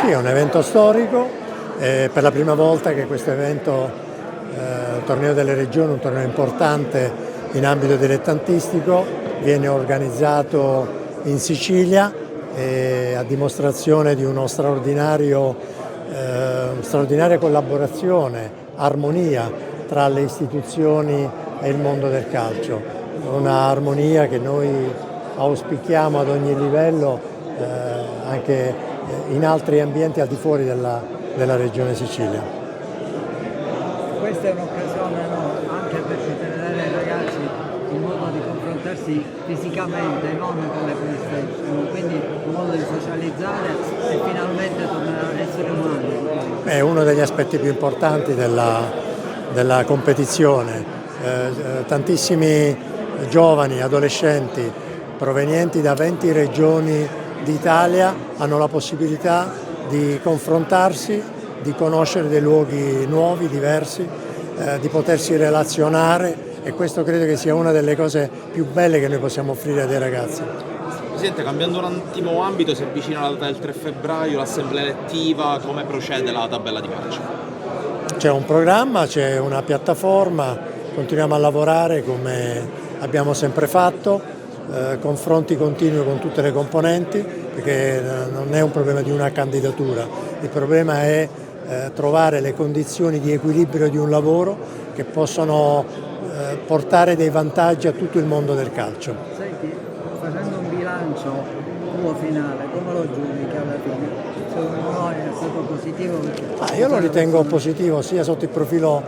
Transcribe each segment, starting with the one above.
Sì, è un evento storico, per la prima volta che questo evento, il torneo delle regioni, un torneo importante in ambito dilettantistico, viene organizzato in Sicilia a dimostrazione di una straordinaria collaborazione, armonia tra le istituzioni e il mondo del calcio, una armonia che noi auspichiamo ad ogni livello, anche in altri ambienti al di fuori della regione Sicilia. Questa è un'occasione, no? Anche per tenere ai ragazzi il modo di confrontarsi fisicamente, non come PlayStation, quindi un modo di socializzare e finalmente tornare ad essere umani. È uno degli aspetti più importanti della competizione. Tantissimi giovani, adolescenti provenienti da 20 regioni d'Italia hanno la possibilità di confrontarsi, di conoscere dei luoghi nuovi, diversi, di potersi relazionare, e questo credo che sia una delle cose più belle che noi possiamo offrire a dei ragazzi. Presidente, cambiando un attimo ambito, si avvicina la data del 3 febbraio, l'assemblea elettiva, come procede la tabella di marcia? C'è un programma, c'è una piattaforma, continuiamo a lavorare come abbiamo sempre fatto, confronti continui con tutte le componenti, perché non è un problema di una candidatura, il problema è trovare le condizioni di equilibrio di un lavoro che possono portare dei vantaggi a tutto il mondo del calcio. Senti, facendo un bilancio tuo finale, come lo giudichi alla fine? Secondo noi è stato positivo? Io lo ritengo positivo sia sotto il profilo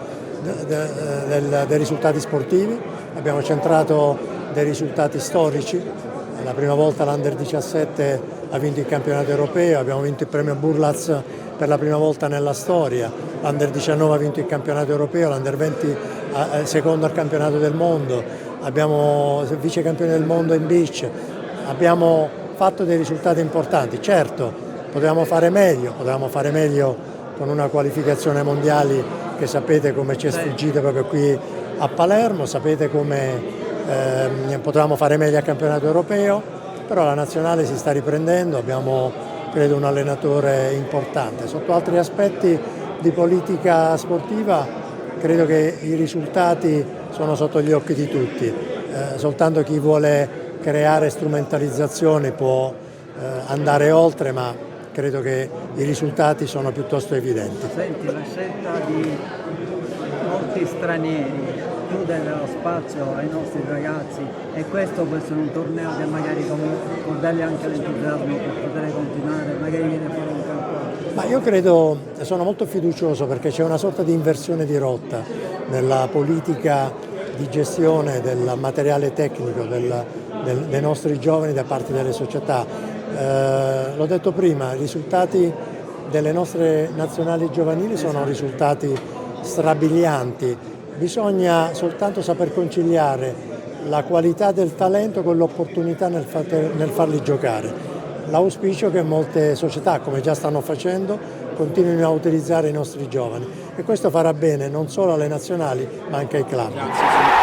dei risultati sportivi, abbiamo centrato dei risultati storici, la prima volta l'Under 17 ha vinto il campionato europeo, abbiamo vinto il premio Burlaz per la prima volta nella storia, l'Under 19 ha vinto il campionato europeo, l'Under 20 secondo al campionato del mondo, abbiamo vice campione del mondo in beach, abbiamo fatto dei risultati importanti. Certo, potevamo fare meglio con una qualificazione ai mondiali che sapete come ci è sfuggita proprio qui a Palermo, sapete come potevamo fare meglio al campionato europeo, però la nazionale si sta riprendendo, abbiamo credo un allenatore importante. Sotto altri aspetti di politica sportiva credo che i risultati sono sotto gli occhi di tutti, soltanto chi vuole creare strumentalizzazioni può andare oltre, ma credo che i risultati sono piuttosto evidenti. Senti, la scelta di molti stranieri chiude lo spazio ai nostri ragazzi, e questo può essere un torneo che magari può dargli anche l'entusiasmo per poter continuare, magari viene fuori un campionato. Ma io credo, sono molto fiducioso perché c'è una sorta di inversione di rotta nella politica di gestione del materiale tecnico dei nostri giovani da parte delle società. L'ho detto prima, i risultati delle nostre nazionali giovanili sono risultati strabilianti. Bisogna soltanto saper conciliare la qualità del talento con l'opportunità nel farli giocare. L'auspicio è che molte società, come già stanno facendo, continuino a utilizzare i nostri giovani, e questo farà bene non solo alle nazionali ma anche ai club. Grazie.